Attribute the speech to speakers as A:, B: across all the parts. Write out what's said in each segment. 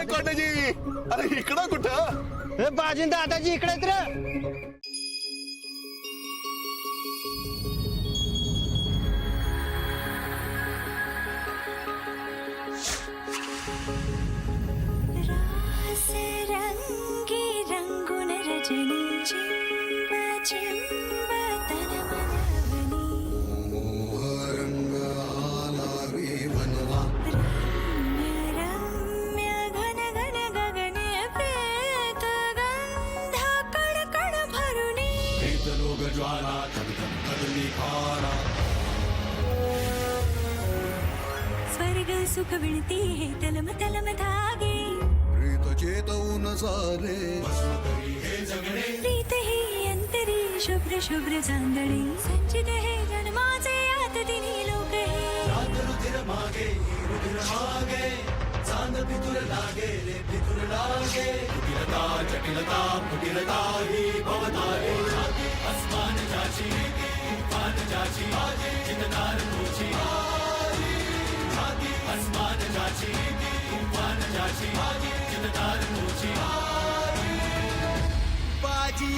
A: कोंडाजी, अरे इकडं कुठं?
B: बाजी दादाजी इकडेच रे.
C: रंगी रंगुन रजनी चिंब चिंब तन मनवनी
D: रंग आलावी मनवा
C: रम्य रम्य घन घन गगने प्रेत गंध कण कण भरुनी
D: लोग ज्वाला धगधग कदली खारा
C: स्वर्ग सुख विणती हे तलम तलम धागे
D: प्रीत चेतवून सारे
C: प्रीत ही अंतरी शुभ्र शुभ्र चांदणी संचित हे जन्माचे आत दिनी लोक हे
D: रुधिर मागे चांद पितुर लागे रे पितुर लागे कुटिलता जटिलता कुटिलता ही भवतारे आसमान जाची पान जाची चिंतनार तुझी आसमान जाची पान जाची चिंतनार तुझी बाजी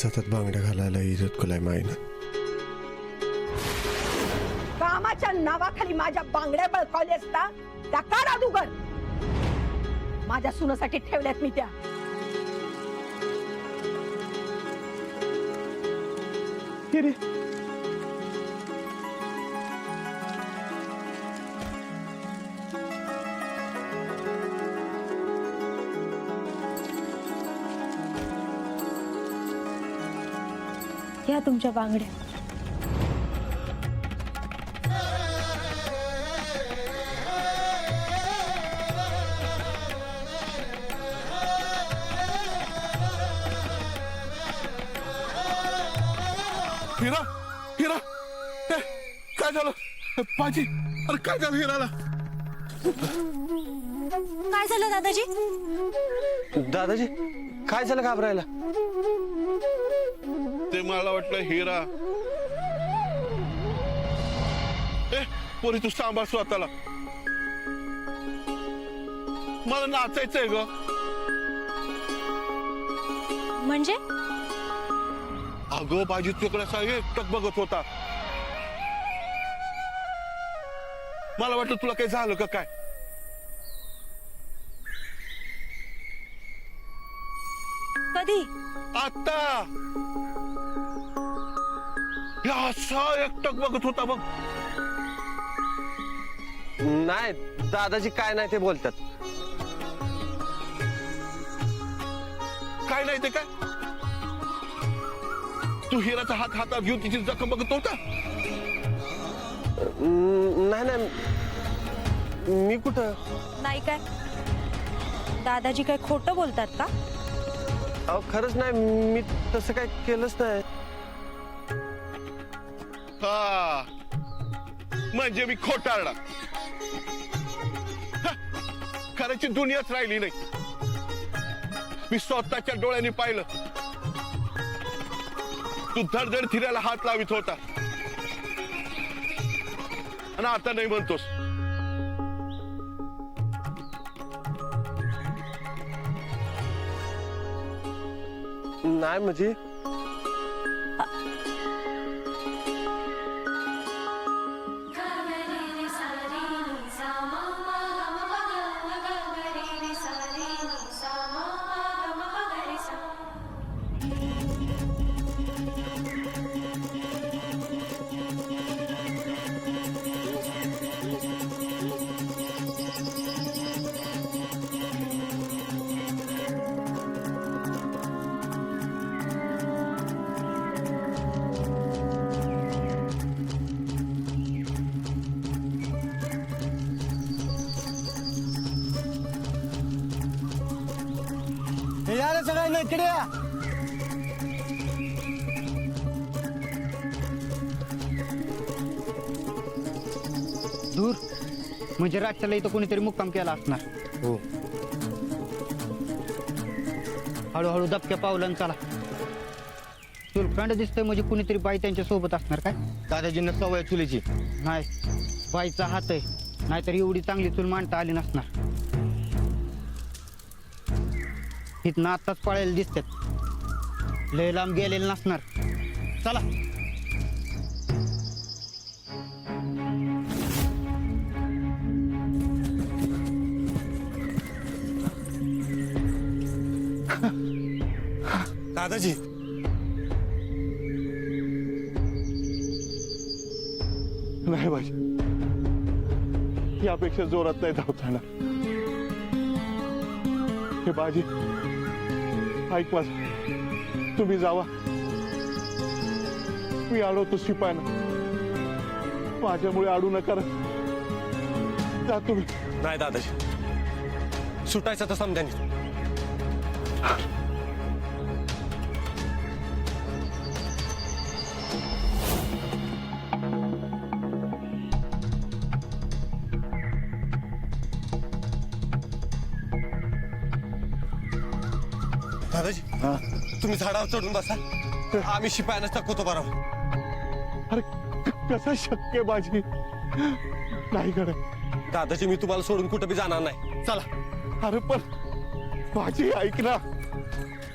A: सतत बांगड्या घालायला इज्जत कुलाय माईना.
E: कामाच्या नावाखाली माझ्या बांगड्या बळकावल्या असता त्या काढा दुगर माझ्या सुनासाठी ठेवल्यात मी त्या.
C: या तुमच्या बांगड्या.
A: हिरा हिरा काय झालं बाजी? अरे काय झालं हिराला?
C: काय झालं दादाजी?
B: दादाजी काय झालं घाबरायला?
A: ते मला वाटलं हिरा. पोरी तू सांभाळ स्वतःला. मला नाचायचंय ग.
C: म्हणजे
A: अगं बाजी तुकडा सारखे एकटक बघत होता. मला वाटलं तुला काही झालं का काय.
C: कधी?
A: आता असा एकटक बघत होता बघ.
B: नाही दादाजी काय नाही ते बोलतात.
A: काय नाही ते काय? तू हिराचा हात हातात घेऊन तिची जखम बघत होता.
B: नाही नाही मी कुठं.
C: नाही काय दादाजी काय खोटं बोलतात का?
B: अहो खरंच नाही मी तसं काय केलंच नाही.
A: हा म्हणजे मी खोटारडा. खऱ्याची दुनियाच राहिली नाही. मी स्वतःच्या डोळ्यांनी पाहिलं तू धडधड थिऱ्याला हात लावित होता आणि आता नाही म्हणतोस.
B: नाही म्हणजे काय नाही इकडे या.
F: दूर म्हणजे रातच्याला इथं कोणीतरी मुक्काम केला असणार.
B: हो.
F: हळूहळू दबक्या पावलं चला. चुलकांड दिसतंय म्हणजे कुणीतरी बाई त्यांच्या सोबत असणार काय.
B: दादाजींना सवय चुलीची.
F: नाही बाईचा हात आहे, नाहीतर एवढी चांगली चूल मांडता आली नसणार. इथनं आत्ताच पळायला दिसतात, लय लांब गेलेलं नसणार. चला.
B: दादाजी
A: नाही बाजी, यापेक्षा जोरात नाही धावता येणार. हे बाजी ऐक माझं, तुम्ही जावा. मी अडवतो शिपायांना, माझ्यामुळे अडू नका रे. जा तुम्ही.
B: नाही दादाजी, सुटायचं तर समजा. दादाजी तुम्ही झाडावर चढून बसा, आम्ही शिपायांना चकवतो बरोबर.
A: अरे कसं शक्य बाजी, नाही कडे.
B: दादाजी मी तुम्हाला सोडून कुठं बी जाणार नाही. चला.
A: अरे पण बाजी ऐक ना.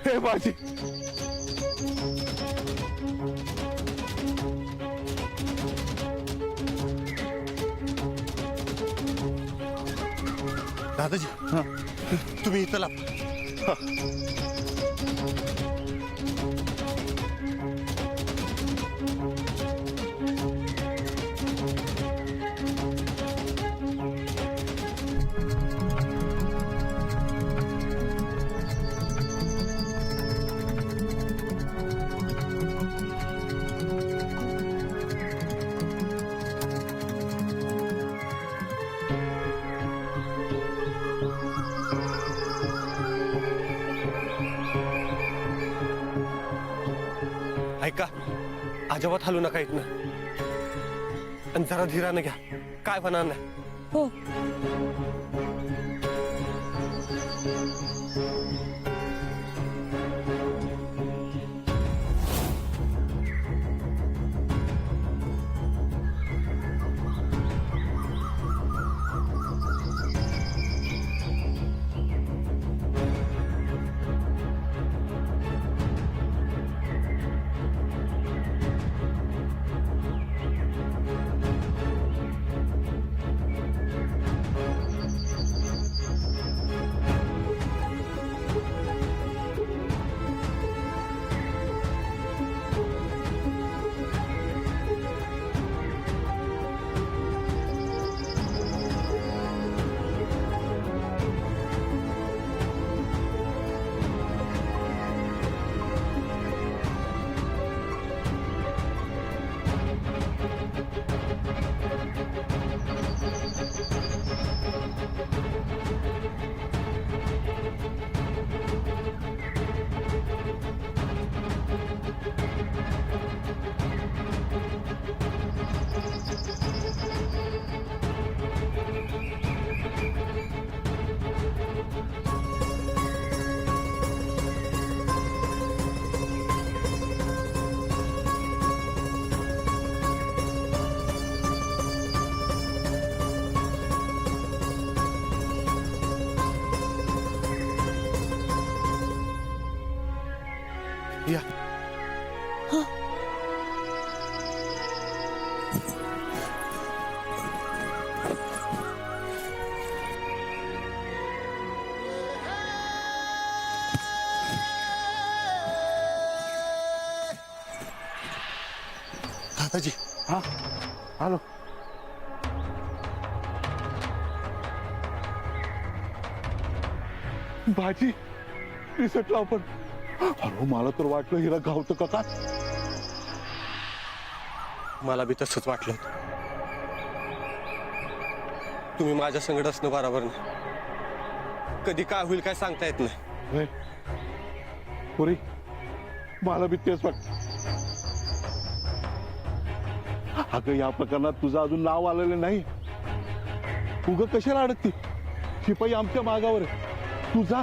A: हे बाजी,
B: दादाजी तुम्ही इथं ला. ऐका, अजिबात हलू नका इथनं, आणि जरा धीरानं घ्या, काय होणार नाही.
E: हो.
B: या. दादाजी
A: हा आलो. बाजी रिसटला आपण. अरे मला तर वाटलं हिला गावतं का काय.
B: मला बी तसंच वाटलं. तुम्ही माझ्या संगत असणं बरोबर नाही. कधी काय होईल काय सांगता येत नाही.
A: होय. पुरी मला बी तेच वाटत. अगं या प्रकरणात तुझं अजून नाव आलेलं नाही. उग कशाला अडकती? शिपाई आमच्या मागावर आहे. तू जा.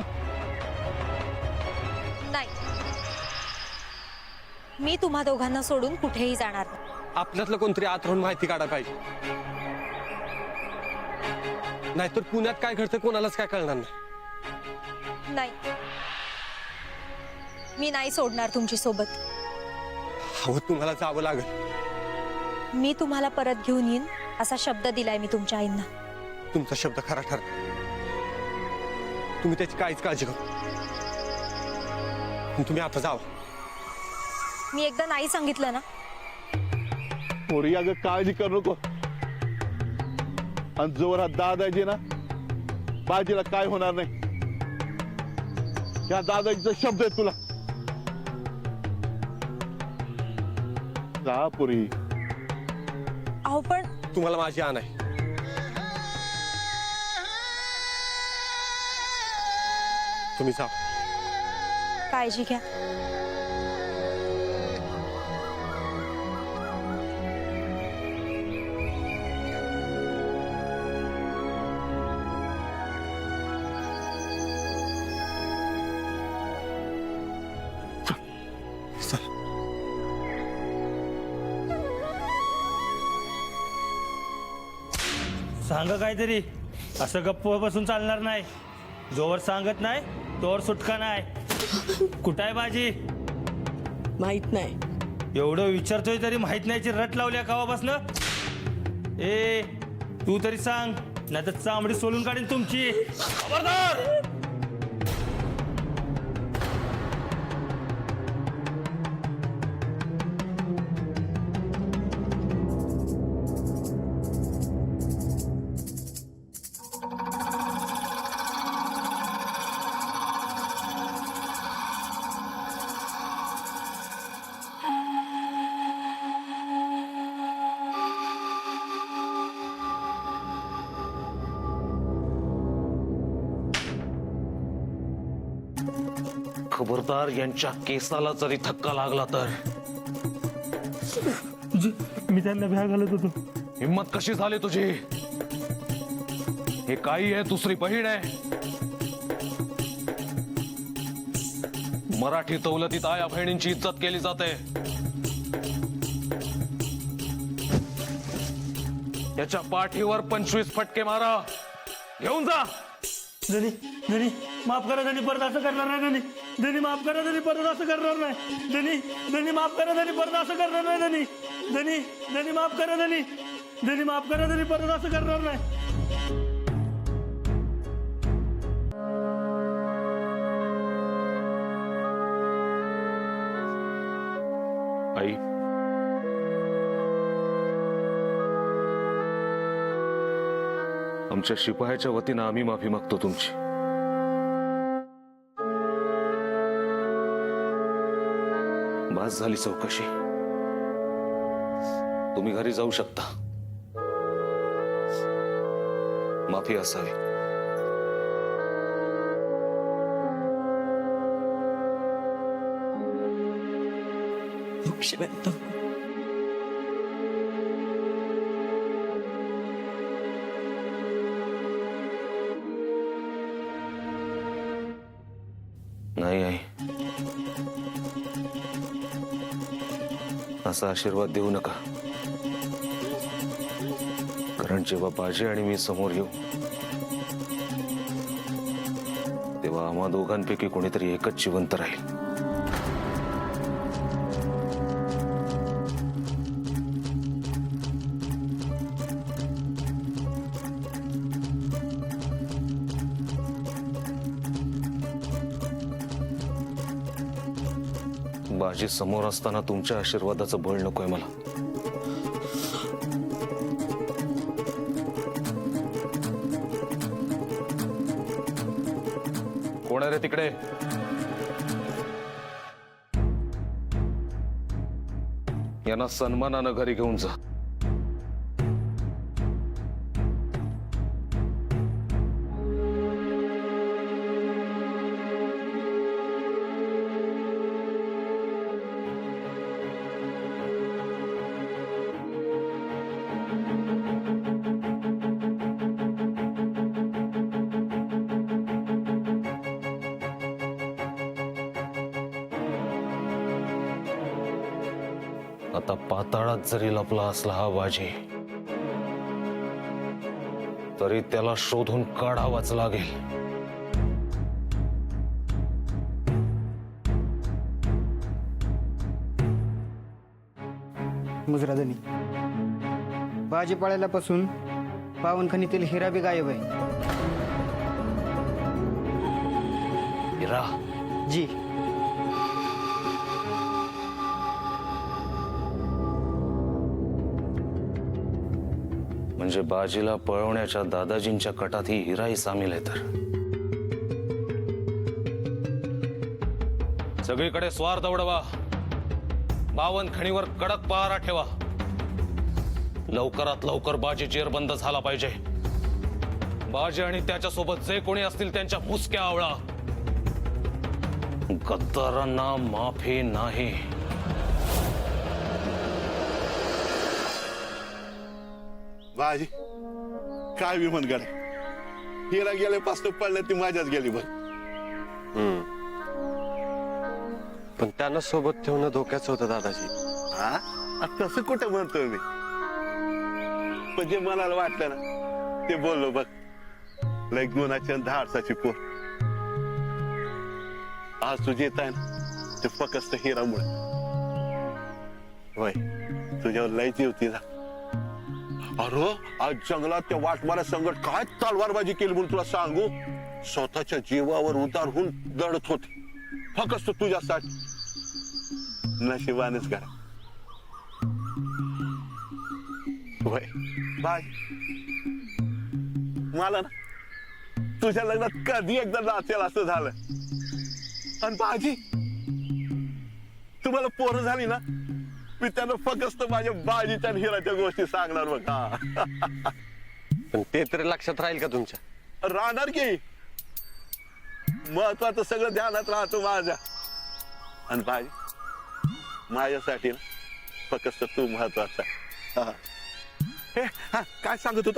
G: नाही, मी तुम्हा दोघांना सोडून कुठेही जाणार नाही.
B: आपल्यातलं कोणतरी आत राहून माहिती काढा पाहिजे, नाहीतर पुण्यात काय घडतं कोणालाच काय कळणार नाही.
G: नाही, मी नाही सोडणार तुमची सोबत.
B: अहो तुम्हाला जावं लागेल.
G: मी तुम्हाला परत घेऊन येईन असा शब्द दिलाय मी तुमच्या आईंना.
B: तुमचा शब्द खरा ठर. तुम्ही त्याची काहीच काळजी करू. तुम्ही आता जावा.
G: मी एकदा नाही सांगितलं ना.
A: पोरी अगं काळजी करू नको. आणि जोरात दादाजी ना बाजीला काय होणार नाही. या दादाजीचा शब्द आहे तुला. जा पुरी.
G: अहो पण
B: तुम्हाला माझी आण आहे. तुम्ही जा.
G: काळजी घ्या.
H: सांगा काहीतरी. असं गप्प बसून चालणार नाही. जोवर सांगत नाही तोवर सुटका नाही. कुठं आहे बाजी?
I: माहित नाही.
H: एवढं विचारतोय तरी माहित नाहीची रट लावल्या कावापासनं. ए तू तरी सांग, नाही तर चामडी सोलून काढीन तुमची. खबरदार.
J: खबरदार यांच्या केसाला जरी धक्का लागला तर.
H: मी त्यांना भ्या घालत होतो.
J: हिम्मत कशी झाली तुझी? हे काही आहे दुसरी बहीण आहे. मराठी दौलतीत आया बहिणींची इज्जत केली जाते. याच्या पाठीवर 25 फटके मारा. घेऊन जा.
H: धनी धनी माफ करा. धनी परत असं करणार नाही. धनी धनी माफ करा. धनी परत असं करणार नाही. धनी धनी माफ करा. धनी परत असं करणार नाही. धनी धनी धनी माफ करा. धनी धनी माफ करा. धनी परत असं करणार नाही.
J: आई, आमच्या शिपायाच्या वतीनं आम्ही माफी मागतो तुमची. बास झाली चौकशी. तुम्ही घरी जाऊ शकता. माफी असावी. नाही आई, असा आशीर्वाद देऊ नका. कारण जेव्हा बाजी आणि मी समोर येऊ तेव्हा आम्हा दोघांपैकी कोणीतरी एकच जिवंत राहील. बाजी समोर असताना तुमच्या आशीर्वादाचं बळ नकोय मला. कोण आहे रे तिकडे? यांना सन्मानानं घरी घेऊन जा. आता पाताळात जरी लपला असला हा बाजी, तरी त्याला शोधून काढावाच लागेल.
F: मुजराधनी, भाजीपाल्यापासून पावनखणीतील हिरा बी गायब आहे.
J: हिरा
F: जी.
J: म्हणजे बाजीला पळवण्याच्या दादाजींच्या कटात ही हिराही सामील आहे. तर सगळीकडे स्वार्थ उडवा, पावनखणीवर कडक पहारा ठेवा. लवकरात लवकर बाजी जेरबंद झाला पाहिजे. बाजी आणि त्याच्यासोबत जे कोणी असतील त्यांच्या मुसक्या आवळा. गद्दारांना माफी नाही.
A: बाजी काय विमान गड हिरा गेल्यापासून पडलं ती माझ्याच गेली बघ.
B: पण त्यांना सोबत ठेवणं धोक्याचं होतं दादाजी.
A: हा तसं कुठं म्हणतोय मी, पण जे मनाला वाटलं ना ते बोललो बघ. लय गुणाची आणि धाडसाची पोर. आज तुझी येत आहे ना ते फक्त हिरामुळे. होय तुझ्यावर लय जीव तिला. अरे आज जंगलात त्या वाटमाऱ्या संकट काय तलवारबाजी केली म्हणून तुला सांगू. स्वतःच्या जीवावर उतार होऊन दडत होते फक्त तुझ्यासाठी. नशिबानेच करा. होय बाय, मला ना तुझ्या लग्नात कधी एकदा नाचेल असं झालं. आणि बाजी तुम्हाला पोरं झाली ना मी त्यांना फक्त माझ्या बाजीच्या आणि हिराच्या गोष्टी सांगणार बघ.
B: पण ते तरी लक्षात राहील का तुमच्या?
A: राहणार की. महत्वाचं सगळं ध्यानात राहतो माझ्या. आणि बाजी माझ्यासाठी ना फक्त तू महत्वाचा. काय सांगत होत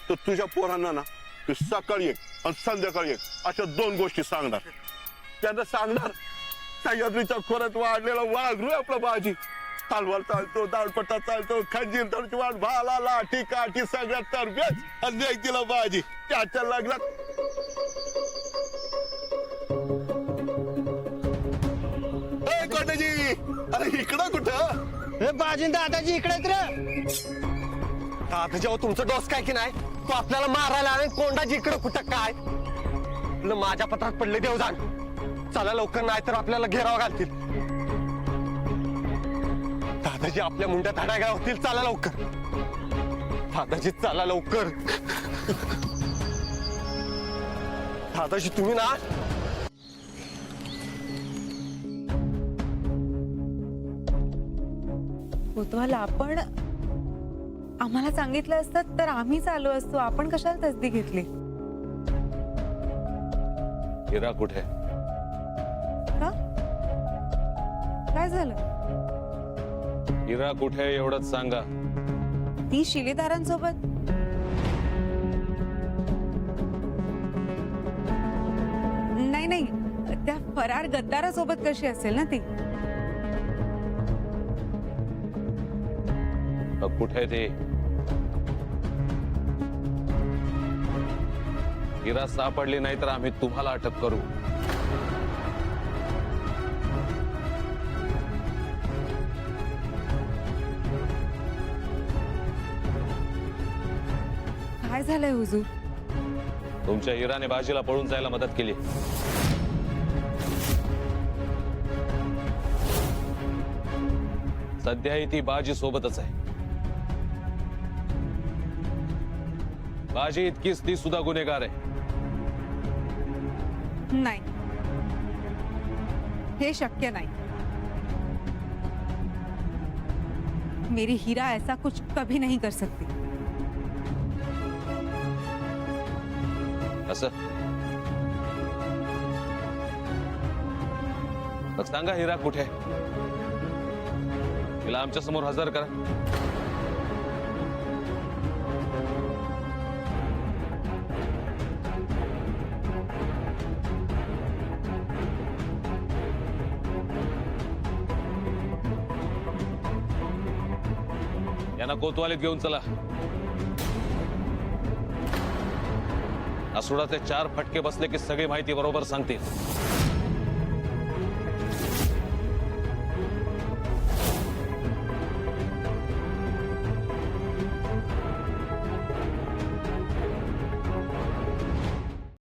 A: तर तुझ्या पोरांना ना तू सकाळी एक आणि संध्याकाळी एक अशा 2 गोष्टी सांगणार. त्यांना सांगणार सह्याद्रीच्या खोऱ्यात वाढलेला वाघरू आपला बाजी. तलवार चालतो, दाळपट्टा चालतो, खंजीर तोडची वाट, भाला लाठी काठी सगळ्यात तरबेज आणि तिला बाजी. त्याच्या लग्नात कोणाजी अरे इकडं कुठं?
F: बाजी दादाजी इकडेच रे.
B: दादा जेव्हा तुमचं डोस काय की नाही तो आपल्याला मारायला आणि कोंडाजी इकडं कुठं काय. माझ्या पत्रात पडले देवजान. चला लवकर, नाही तर आपल्याला घेराव घालतील. दादाजी आपल्या मुंड्या धाडायला होतील. चला लवकर दादाजी, चला लवकर. दादाजी तुम्ही ना
K: कोतवाल, आपण आम्हाला सांगितलं असतं तर आम्हीच आलो असतो. आपण कशाला तसदी घेतली?
J: हिरा कुठे?
K: का काय झालं?
J: हिरा कुठे एवढंच सांगा.
K: ती शिलेदारांसोबत. नाही नाही, त्या फरार गद्दारासोबत कशी असेल ना ती?
J: कुठे ते? हिरा सापडली नाही तर आम्ही तुम्हाला अटक करू.
K: काय झालंय हुजूर?
J: तुमच्या हिराने बाजीला पळून जायला मदत केली. सध्याही ती बाजी सोबतच आहे. बाजी इतकीच ती सुद्धा गुन्हेगार आहे.
K: नाही, हे शक्य नाही. मेरी हीरा ऐसा कुछ कभी नहीं कर सकती.
J: असं मग सांगा हिरा कुठे? तिला आमच्या समोर हजर करा. यांना कोतवालीत घेऊन चला. असुडाचे 4 फटके बसले की सगळी माहिती बरोबर सांगतील.